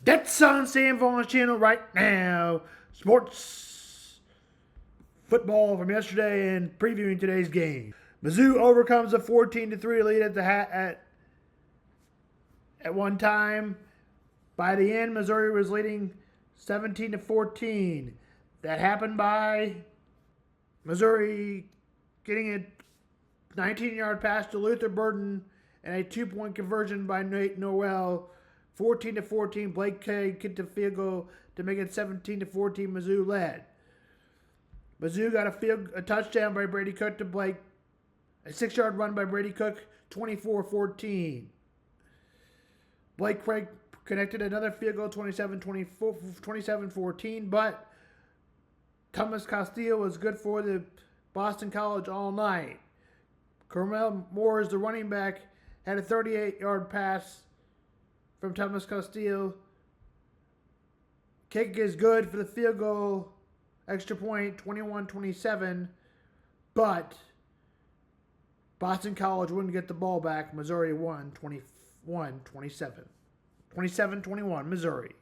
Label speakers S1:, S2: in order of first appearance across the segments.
S1: That's on Sam Vaughn's channel right now. Sports football from yesterday and previewing today's game. Mizzou overcomes a 14-3 lead at one time. By the end, Missouri was leading 17-14. That happened by Missouri getting a 19-yard pass to Luther Burden and a 2-point conversion by Nate Noel. 14-14, Blake Cade kicked a field goal to make it 17-14. Mizzou led. Mizzou got a touchdown by Brady Cook to Blake. A 6-yard run by Brady Cook, 24-14. Blake Craig connected another field goal, 27-14, but Thomas Castillo was good for the Boston College all night. Carmel Moore, the running back, had a 38-yard pass from Thomas Castillo. Kick is good for the field goal. Extra point, 21-27. But Boston College wouldn't get the ball back. Missouri won 21-27. 27-21, Missouri.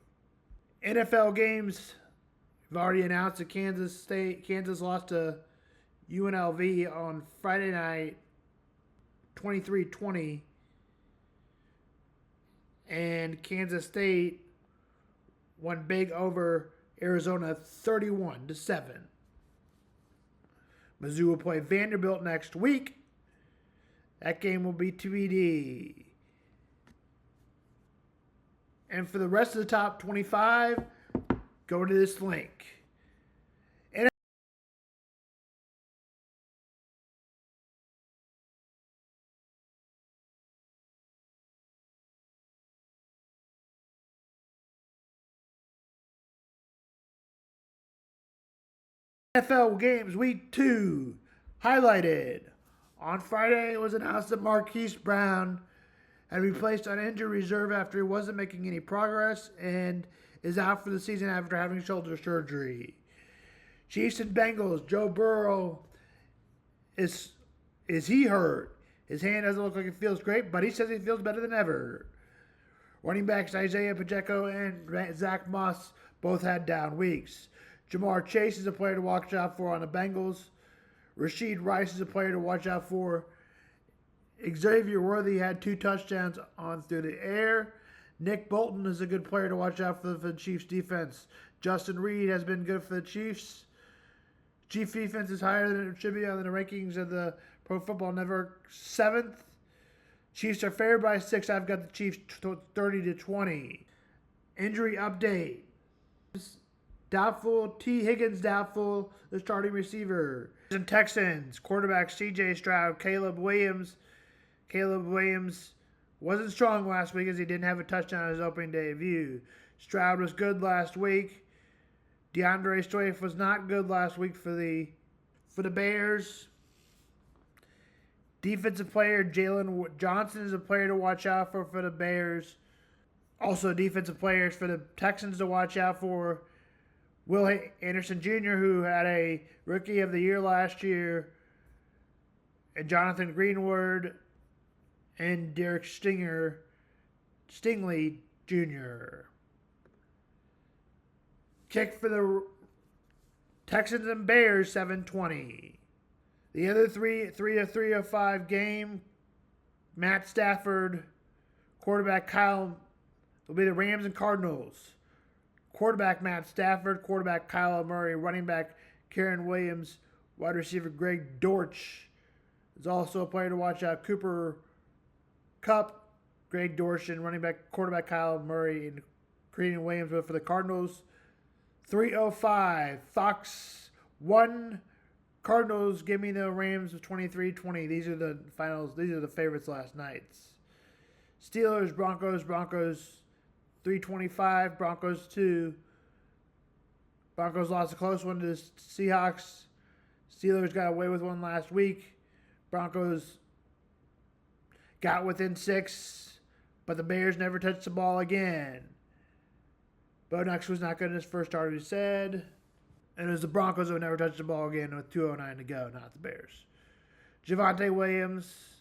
S1: NFL games, we've already announced that Kansas lost to UNLV on Friday night, 23-20. And Kansas State won big over Arizona 31-7. Mizzou will play Vanderbilt next week. That game will be TBD. And for the rest of the top 25, go to this link. NFL games week 2 highlighted. On Friday, it was announced that Marquise Brown had been placed on injury reserve after he wasn't making any progress and is out for the season after having shoulder surgery. Chiefs and Bengals, Joe Burrow, is he hurt? His hand doesn't look like it feels great, but he says he feels better than ever. Running backs Isiah Pacheco and Zach Moss both had down weeks. Jamar Chase is a player to watch out for on the Bengals. Rashid Rice is a player to watch out for. Xavier Worthy had 2 touchdowns on through the air. Nick Bolton is a good player to watch out for the Chiefs defense. Justin Reed has been good for the Chiefs. Chiefs defense is higher than it should be on the rankings of the Pro Football Network, 7th. Chiefs are favored by 6. I've got the Chiefs 30-20. Injury update. Doubtful, T. Higgins doubtful, the starting receiver. And Texans, quarterback C.J. Stroud, Caleb Williams. Caleb Williams wasn't strong last week as he didn't have a touchdown on his opening debut. Stroud was good last week. DeAndre Swift was not good last week for the Bears. Defensive player Jalen Johnson is a player to watch out for the Bears. Also defensive players for the Texans to watch out for. Will Anderson Jr., who had a Rookie of the Year last year, and Jonathan Greenwood, and Derek Stingley Jr. Kick for the Texans and Bears, 7-20. The other 3-3-5 game, Matt Stafford, quarterback Kyle, will be the Rams and Cardinals. Quarterback Matt Stafford, quarterback Kyler Murray, running back Karen Williams, wide receiver Greg Dortch is also a player to watch out. Cooper Kupp, Greg Dortch, and quarterback Kyler Murray and Karen Williams for the Cardinals. 3:05, Fox 1, Cardinals. Give me the Rams of 23-20. These are the finals. These are the favorites last night's. Steelers, Broncos. 3:25, Broncos 2. Broncos lost a close one to the Seahawks. Steelers got away with one last week. Broncos got within 6, but the Bears never touched the ball again. Bo Nix was not good in his first start, he said. And it was the Broncos who never touched the ball again with 2:09 to go, not the Bears. Javonte Williams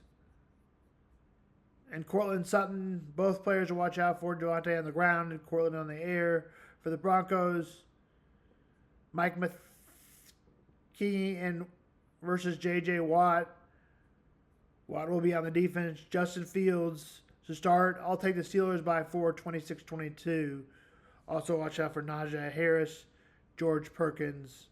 S1: and Cortland Sutton. Both players to watch out for. Delonte on the ground and Cortland on the air. For the Broncos, Mike McKee and versus J.J. Watt. Watt will be on the defense. Justin Fields to start. I'll take the Steelers by 4, 26-22. Also watch out for Najee Harris, George Perkins.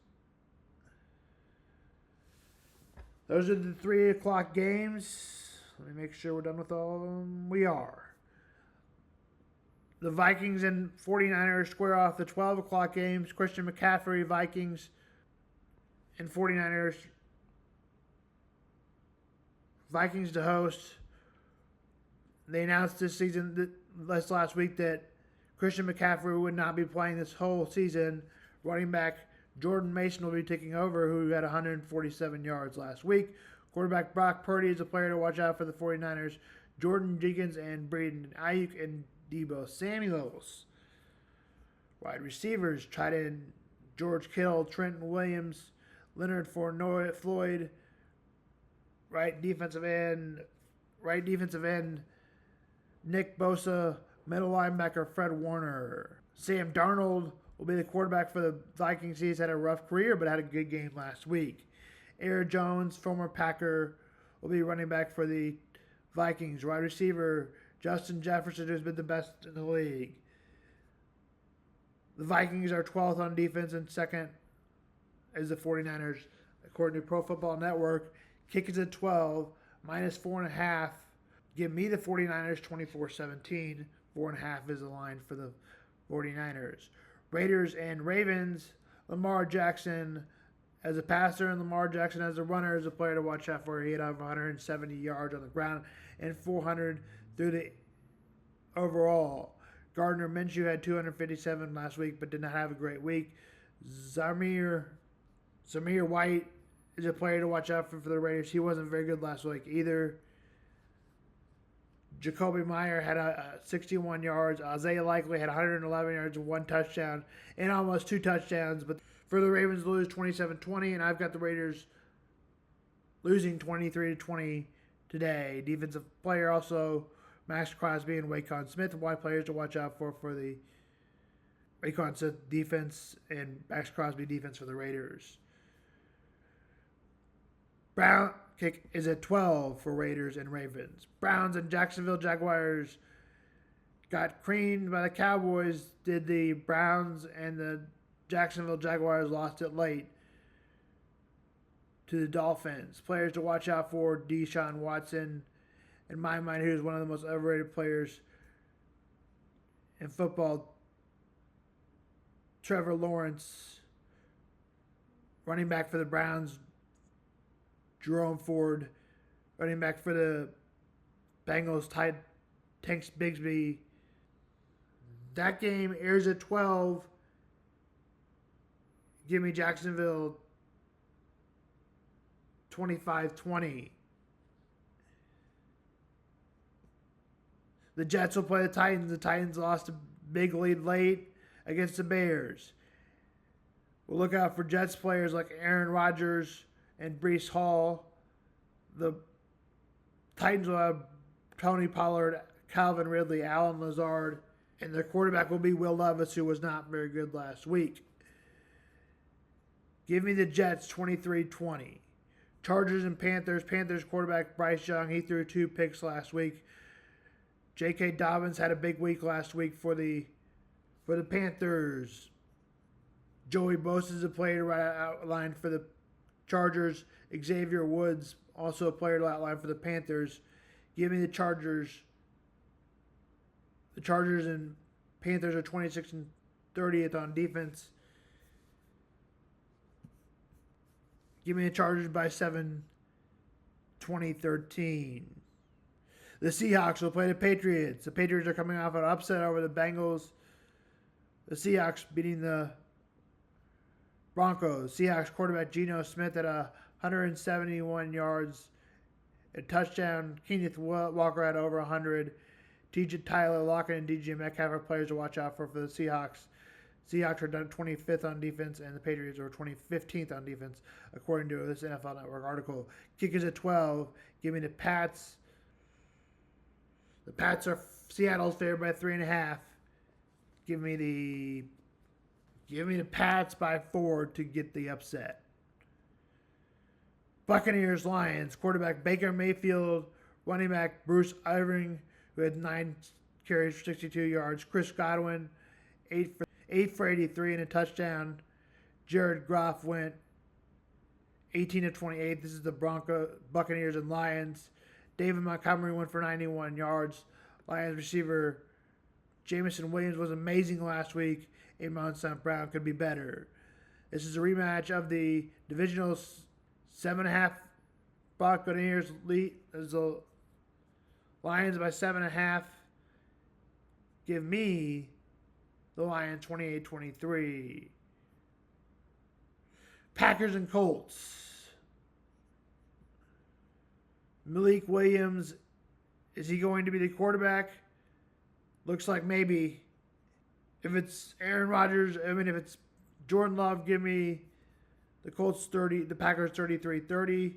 S1: Those are the 3 o'clock games. Let me make sure we're done with all of them. We are. The Vikings and 49ers square off the 12 o'clock games. Christian McCaffrey, Vikings and 49ers. Vikings to host. They announced last week that Christian McCaffrey would not be playing this whole season. Running back Jordan Mason will be taking over, who had 147 yards last week. Quarterback Brock Purdy is a player to watch out for the 49ers. Jordan Jenkins and Braden Ayuk and Deebo Samuels. Wide receivers, tight end George Kittle, Trenton Williams, Leonard Floyd. Right defensive end Nick Bosa, middle linebacker Fred Warner. Sam Darnold will be the quarterback for the Vikings. He's had a rough career, but had a good game last week. Aaron Jones, former Packer, will be running back for the Vikings. Wide receiver Justin Jefferson, who's been the best in the league. The Vikings are 12th on defense and second is the 49ers. According to Pro Football Network, kick is at 12, minus 4.5. Give me the 49ers 24-17. 4.5 is the line for the 49ers. Raiders and Ravens, Lamar Jackson as a passer and Lamar Jackson as a runner is a player to watch out for. He had over 170 yards on the ground and 400 through the overall. Gardner Minshew had 257 last week but did not have a great week. Zamir White is a player to watch out for the Raiders. He wasn't very good last week either. Jacoby Meyer had 61 yards. Isaiah Likely had 111 yards and 1 touchdown and almost 2 touchdowns. But for the Ravens to lose 27-20, and I've got the Raiders losing 23-20 today. Defensive player also Max Crosby and Waquan Smith. Wide players to watch out for the Waquan Smith defense and Max Crosby defense for the Raiders. Brown kick is at 12 for Raiders and Ravens. Browns and Jacksonville Jaguars got creamed by the Cowboys. Did the Browns and the Jacksonville Jaguars lost it late to the Dolphins. Players to watch out for Deshaun Watson, in my mind, who is one of the most overrated players in football. Trevor Lawrence, running back for the Browns. Jerome Ford, running back for the Bengals, Tanks Bigsby. That game airs at 12. Give me Jacksonville 25-20. The Jets will play the Titans. The Titans lost a big lead late against the Bears. We'll look out for Jets players like Aaron Rodgers and Breece Hall. The Titans will have Tony Pollard, Calvin Ridley, Alan Lazard, and their quarterback will be Will Levis, who was not very good last week. Give me the Jets 23-20. Chargers and Panthers. Panthers quarterback Bryce Young, he threw 2 picks last week. J.K. Dobbins had a big week last week for the Panthers. Joey Bosa is a player to outline for the Chargers. Xavier Woods, also a player to outline for the Panthers. Give me the Chargers. The Chargers and Panthers are 26th and 30th on defense. Give me the Chargers by 7, 2013. The Seahawks will play the Patriots. The Patriots are coming off an upset over the Bengals. The Seahawks beating the Broncos. Seahawks quarterback Geno Smith at 171 yards, a touchdown. Kenneth Walker had over 100. Tyler Lockett and DJ Metcalf are players to watch out for the Seahawks. Seahawks are done 25th on defense, and the Patriots are 15th on defense, according to this NFL Network article. Kickers at 12. Give me the Pats. Seattle's favored by 3.5. Give me the Pats by 4 to get the upset. Buccaneers, Lions, quarterback Baker Mayfield, running back Bruce Irving, who had 9 carries for 62 yards. Chris Godwin, 8 for 83 and a touchdown. Jared Goff went 18 of 28. This is the Buccaneers and Lions. David Montgomery went for 91 yards. Lions receiver Jameson Williams was amazing last week. Amon St. Brown could be better. This is a rematch of the divisional 7.5 Buccaneers lead. The Lions by 7.5. Give me the Lions 28-23. Packers and Colts. Malik Williams, is he going to be the quarterback? Looks like maybe. If it's Aaron Rodgers, if it's Jordan Love, give me the Colts 30, the Packers 33-30.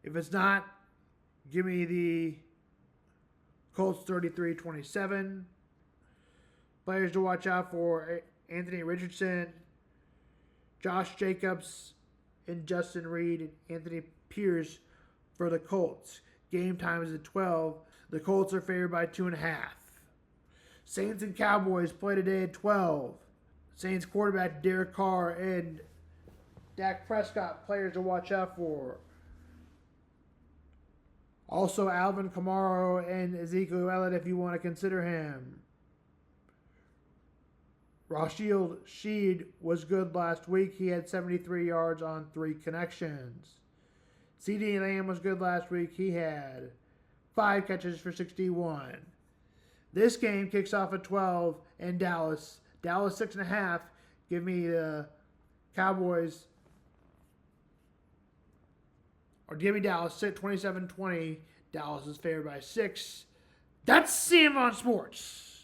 S1: If it's not, give me the Colts 33-27. Players to watch out for: Anthony Richardson, Josh Jacobs, and Justin Reed, and Anthony Pierce for the Colts. Game time is at 12. The Colts are favored by 2.5. Saints and Cowboys play today at 12. Saints quarterback Derek Carr and Dak Prescott, players to watch out for. Also Alvin Kamara and Ezekiel Elliott if you want to consider him. Rashid Sheed was good last week. He had 73 yards on 3 connections. CeeDee Lamb was good last week. He had 5 catches for 61. This game kicks off at 12 in Dallas. Dallas 6.5. Give me the Cowboys. Or give me Dallas 27-20. Dallas is favored by 6. That's CM on Sports.